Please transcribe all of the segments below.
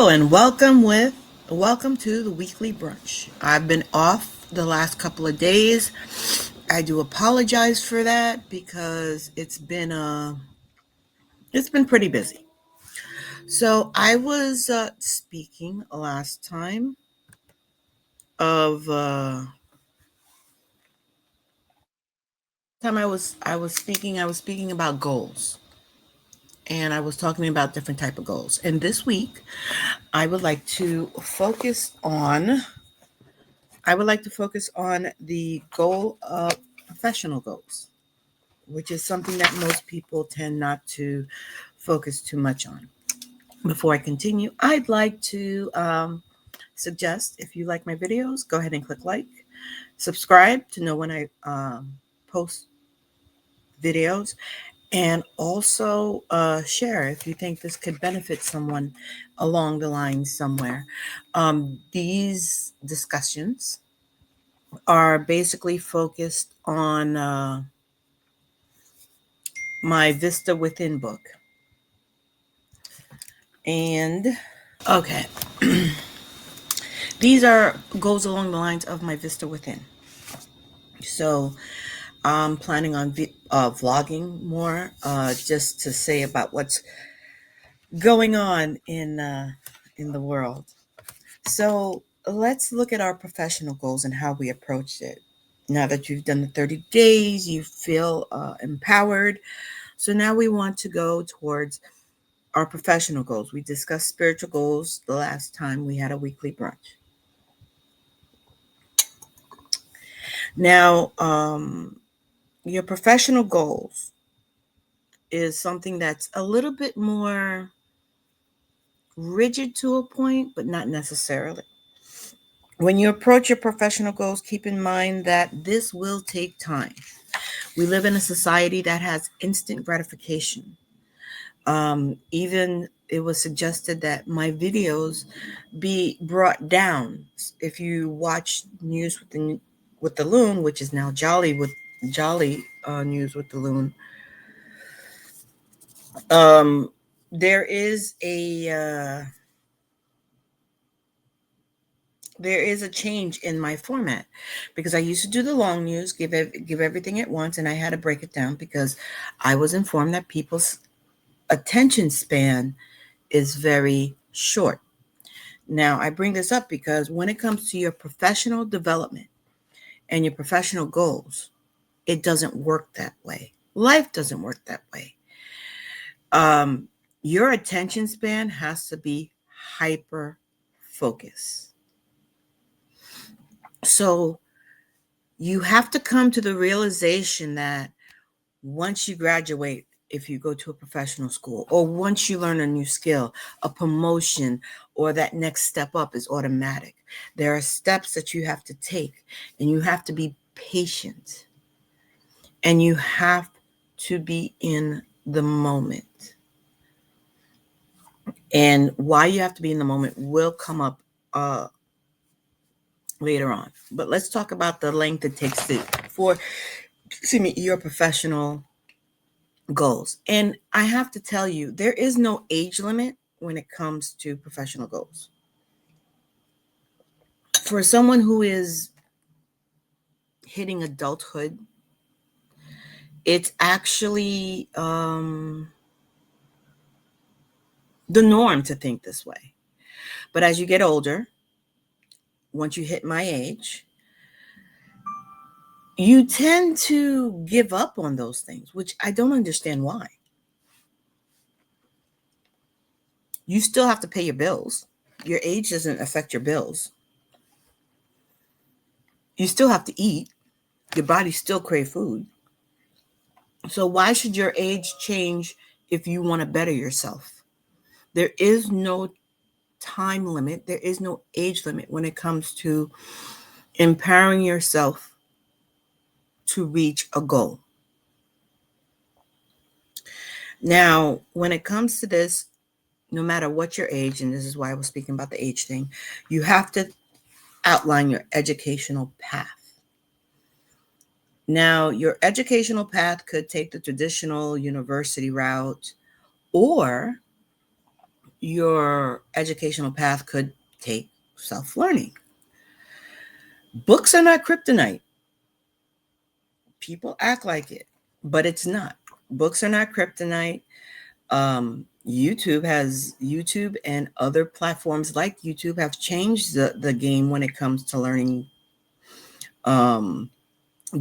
Hello and welcome to the weekly brunch. I've been off the last couple of days. I do apologize for that because it's been pretty busy. So I was speaking last of time I was speaking about goals, and I was talking about different type of goals. And this week I would like to focus on the goal of professional goals, which is something that most people tend not to focus too much on. Before I continue, I'd like to suggest, if you like my videos, go ahead and click like, subscribe to know when I post videos, and also share if you think this could benefit someone along the line somewhere. These discussions are basically focused on my Vista Within book. And okay, these are goes along the lines of my Vista Within. So I'm planning on vlogging more, just to say about what's going on in the world. So let's look at our professional goals and how we approached it. Now that you've done the 30 days, you feel empowered. So now we want to go towards our professional goals. We discussed spiritual goals the last time we had a weekly brunch. Now, your professional goals is something that's a little bit more rigid to a point, but not necessarily. When you approach your professional goals, keep in mind that this will take time. We live in a society that has instant gratification. Even it was suggested that my videos be brought down. If you watch news with the loon, which is now Jolly news with the loon, um, there is a change in my format, because I used to do the long news, give everything at once, and I had to break it down because I was informed that people's attention span is very short. Now, I bring this up because when it comes to your professional development and your professional goals, it doesn't work that way. Life doesn't work that way. Um, your attention span has to be hyper focused. So you have to come to the realization that once you graduate, if you go to a professional school, or once you learn a new skill, a promotion or that next step up is automatic. There are steps that you have to take, and you have to be patient, and you have to be in the moment. And why you have to be in the moment will come up later on. But let's talk about the length it takes for your professional goals. And I have to tell you, there is no age limit when it comes to professional goals. For someone who is hitting adulthood, it's actually the norm to think this way. But as you get older, once you hit my age, you tend to give up on those things, which I don't understand why. You still have to pay your bills. Your age doesn't affect your bills. You still have to eat. Your body still crave food. So why should your age change if you want to better yourself? There is no time limit. There is no age limit when it comes to empowering yourself to reach a goal. Now, when it comes to this, no matter what your age, and this is why I was speaking about the age thing, you have to outline your educational path. Now, your educational path could take the traditional university route, or your educational path could take self-learning. Books are not kryptonite. People act like it, but it's not. Books are not kryptonite. YouTube and other platforms like YouTube have changed the game when it comes to learning um,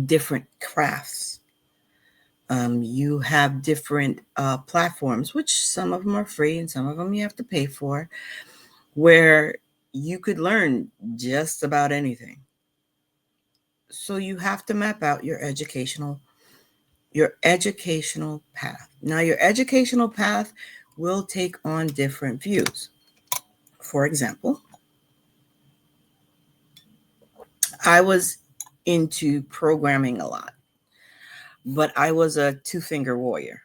different crafts. You have different platforms, which some of them are free and some of them you have to pay for, where you could learn just about anything. So you have to map out your educational path. Now, your educational path will take on different views. For example, I was into programming a lot, but I was a two-finger warrior,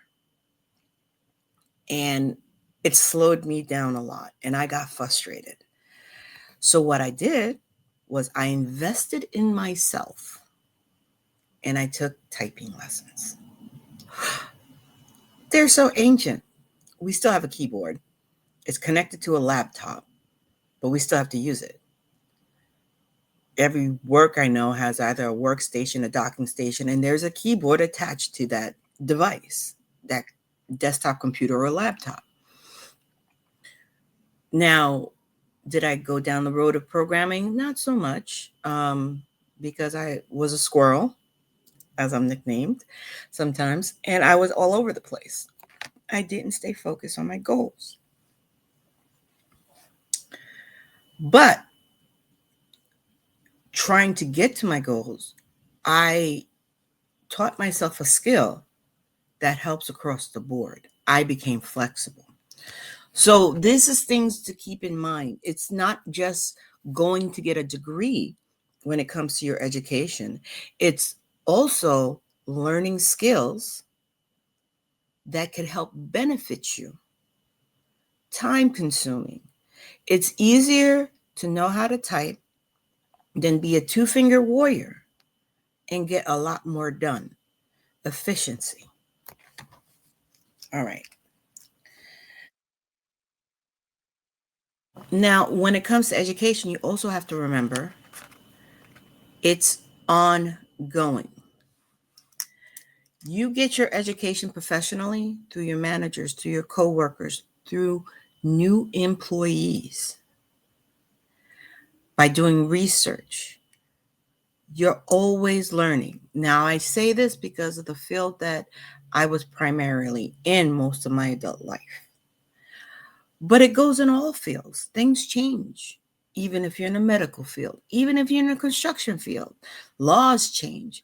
and it slowed me down a lot, and I got frustrated. So what I did was I invested in myself, and I took typing lessons. They're so ancient. We still have a keyboard. It's connected to a laptop, but we still have to use it. Every work I know has either a workstation, a docking station, and there's a keyboard attached to that device, that desktop computer or laptop. Now, did I go down the road of programming? Not so much, because I was a squirrel, as I'm nicknamed sometimes, and I was all over the place. I didn't stay focused on my goals. But trying to get to my goals, I taught myself a skill that helps across the board. I became flexible. So this is things to keep in mind. It's not just going to get a degree when it comes to your education. It's also learning skills that could help benefit you. Time consuming. It's easier to know how to type than be a two-finger warrior and get a lot more done. Efficiency. All right. Now, when it comes to education, you also have to remember it's ongoing. You get your education professionally through your managers, through your coworkers, through new employees, by doing research. You're always learning. Now, I say this because of the field that I was primarily in most of my adult life. But it goes in all fields. Things change, even if you're in a medical field, even if you're in a construction field. Laws change,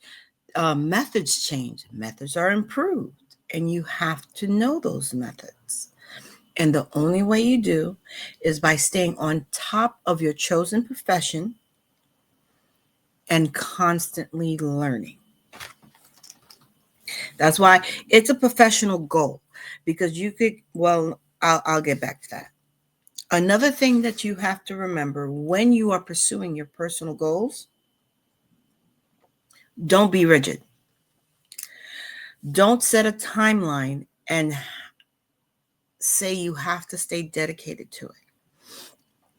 methods change, methods are improved, and you have to know those methods. And the only way you do is by staying on top of your chosen profession and constantly learning. That's why it's a professional goal, because you could, well, I'll get back to that. Another thing that you have to remember when you are pursuing your personal goals, don't be rigid. Don't set a timeline and say you have to stay dedicated to it.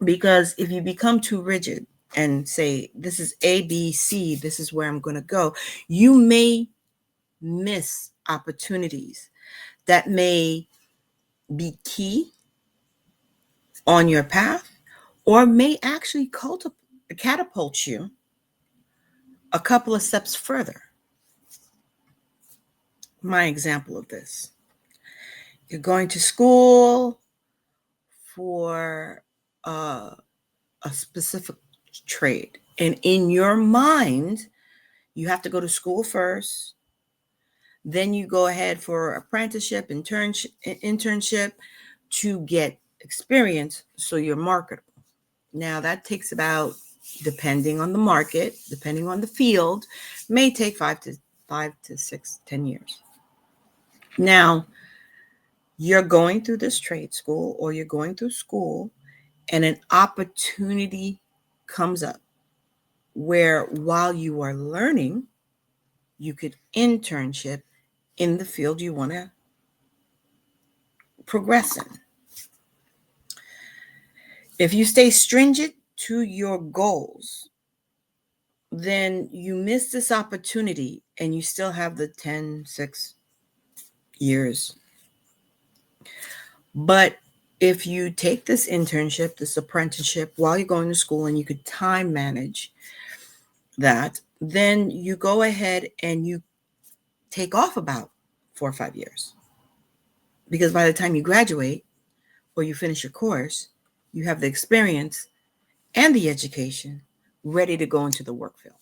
Because if you become too rigid and say, this is A, B, C, this is where I'm going to go, you may miss opportunities that may be key on your path or may actually catapult you a couple of steps further. My example of this: you're going to school for a specific trade, and in your mind, you have to go to school first. Then you go ahead for apprenticeship, internship to get experience, so you're marketable. Now that takes about, depending on the market, depending on the field, may take 5 to 6, 10 years. Now, you're going through this trade school or you're going through school, and an opportunity comes up where while you are learning, you could internship in the field you want to progress in. If you stay stringent to your goals, then you miss this opportunity and you still have the 6 years. But if you take this internship, this apprenticeship while you're going to school and you could time manage that, then you go ahead and you take off about 4 or 5 years. Because by the time you graduate or you finish your course, you have the experience and the education ready to go into the work field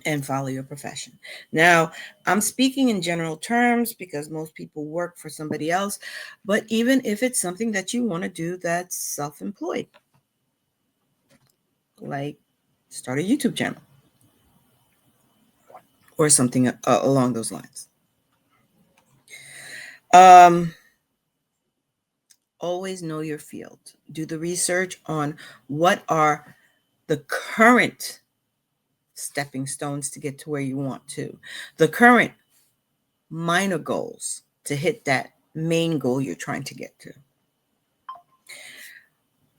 and follow your profession. Now, I'm speaking in general terms because most people work for somebody else, but even if it's something that you want to do that's self employed, like start a YouTube channel or something along those lines. Um, Always know your field. Do the research on what are the current stepping stones to get to where you want to, the current minor goals to hit that main goal you're trying to get to.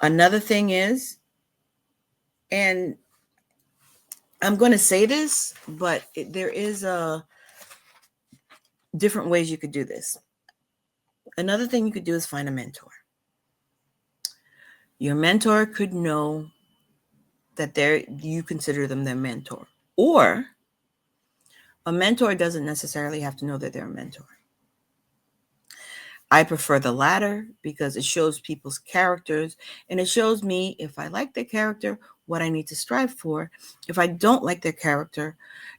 Another thing is, and I'm going to say this, but there is different ways you could do this. Another thing you could do is find a mentor. Your mentor could know that you consider them their mentor, or a mentor doesn't necessarily have to know that they're a mentor. I prefer the latter because it shows people's characters and it shows me, if I like their character, what I need to strive for. If I don't like their character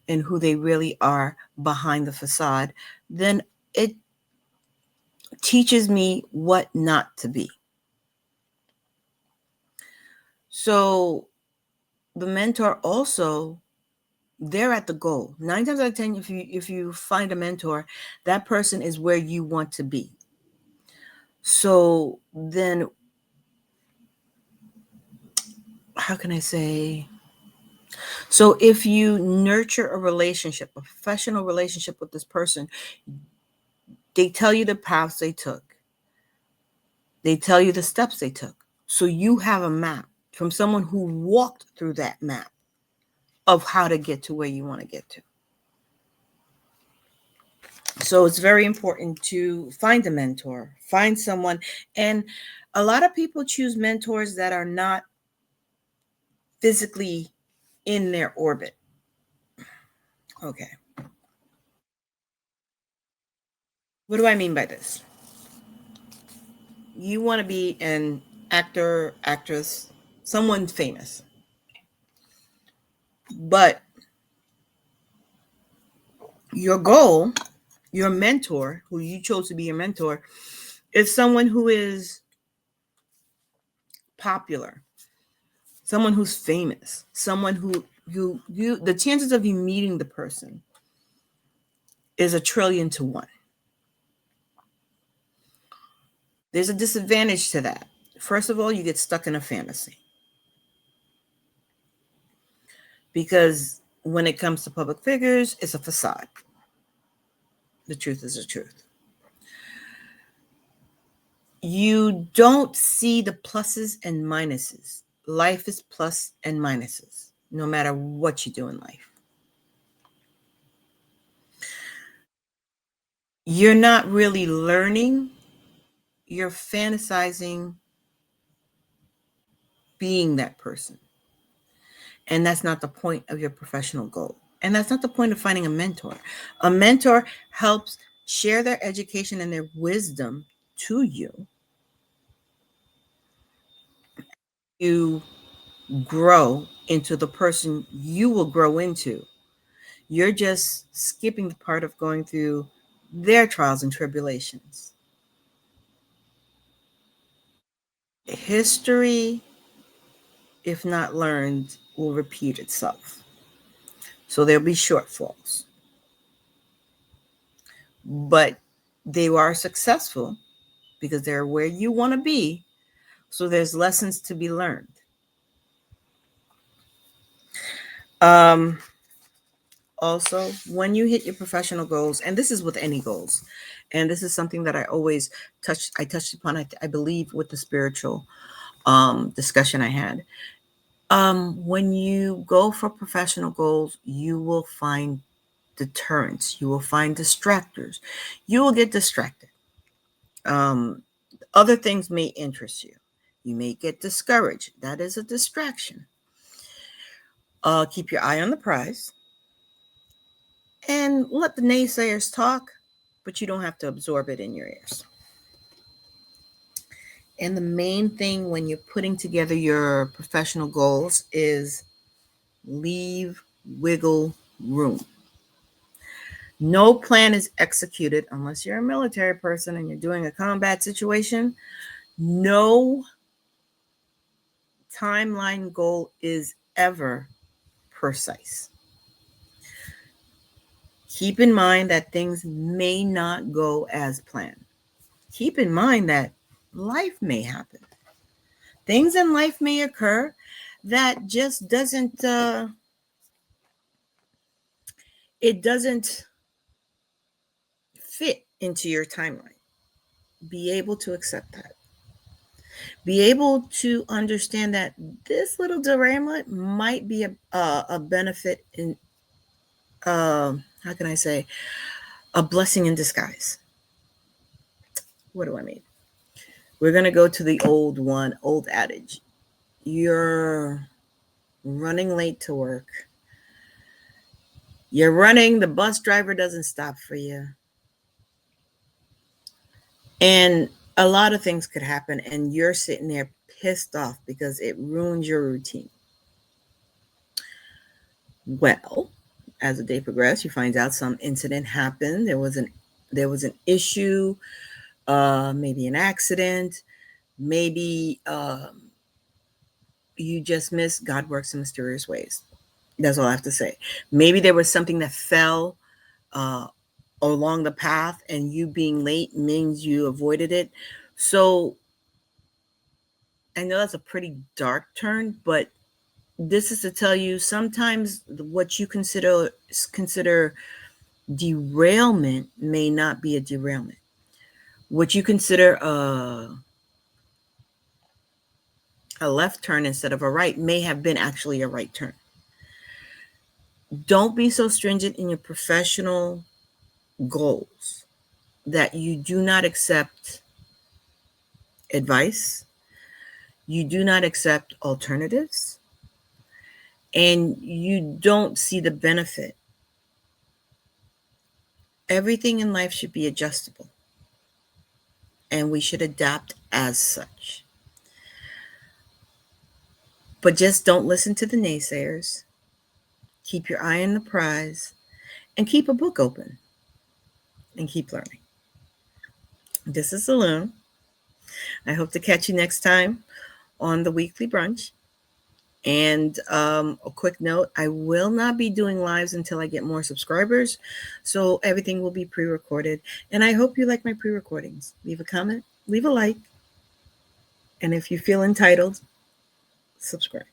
and who they really are behind the facade, then it teaches me what not to be. So the mentor also, they're at the goal. 9 times out of 10, if you find a mentor, that person is where you want to be. So then, how can I say? So if you nurture a relationship, a professional relationship with this person, they tell you the paths they took. They tell you the steps they took. So you have a map from someone who walked through that map of how to get to where you want to get to. So it's very important to find a mentor, find someone. And a lot of people choose mentors that are not physically in their orbit. Okay. What do I mean by this? You want to be an actor, actress, someone famous. But your goal, your mentor, who you chose to be your mentor, is someone who is popular, someone who's famous, someone who you the chances of you meeting the person is 1,000,000,000,000 to 1. There's a disadvantage to that. First of all, you get stuck in a fantasy. Because when it comes to public figures, it's a facade. The truth is the truth. You don't see the pluses and minuses. Life is plus and minuses, no matter what you do in life. You're not really learning, you're fantasizing being that person. And that's not the point of your professional goal. And that's not the point of finding a mentor. A mentor helps share their education and their wisdom to you. You grow into the person you will grow into. You're just skipping the part of going through their trials and tribulations. History, if not learned, will repeat itself. So there'll be shortfalls. But they are successful because they're where you want to be. So there's lessons to be learned. Also, when you hit your professional goals, and this is with any goals, and this is something that I always touched upon, I believe, with the spiritual. discussion I had. When you go for professional goals, you will find deterrents. You will find distractors. You will get distracted. Um, Other things may interest you. You may get discouraged. That is a distraction. Keep your eye on the prize and let the naysayers talk, but you don't have to absorb it in your ears. And the main thing when you're putting together your professional goals is leave wiggle room. No plan is executed unless you're a military person and you're doing a combat situation. No timeline goal is ever precise. Keep in mind that things may not go as planned. Keep in mind that life may happen. Things in life may occur that just doesn't fit into your timeline. Be able to accept that. Be able to understand that this little derailment might be a benefit in, how can I say, a blessing in disguise. What do I mean? We're going to go to the old adage. You're running late to work. You're running, the bus driver doesn't stop for you. And a lot of things could happen, and you're sitting there pissed off because it ruins your routine. Well, as the day progressed, you find out some incident happened. There was an issue, maybe an accident, maybe you just missed. God works in mysterious ways. That's all I have to say. Maybe there was something that fell along the path, and you being late means you avoided it. So I know that's a pretty dark turn, but this is to tell you sometimes what you consider derailment may not be a derailment. What you consider a left turn instead of a right may have been actually a right turn. Don't be so stringent in your professional goals that you do not accept advice, you do not accept alternatives, and you don't see the benefit. Everything in life should be adjustable, and we should adapt as such. But just don't listen to the naysayers. Keep your eye on the prize and keep a book open and keep learning. This is Saloon. I hope to catch you next time on the weekly brunch. And a quick note, I will not be doing lives until I get more subscribers. So everything will be pre-recorded. And I hope you like my pre-recordings. Leave a comment, leave a like. And if you feel entitled, subscribe.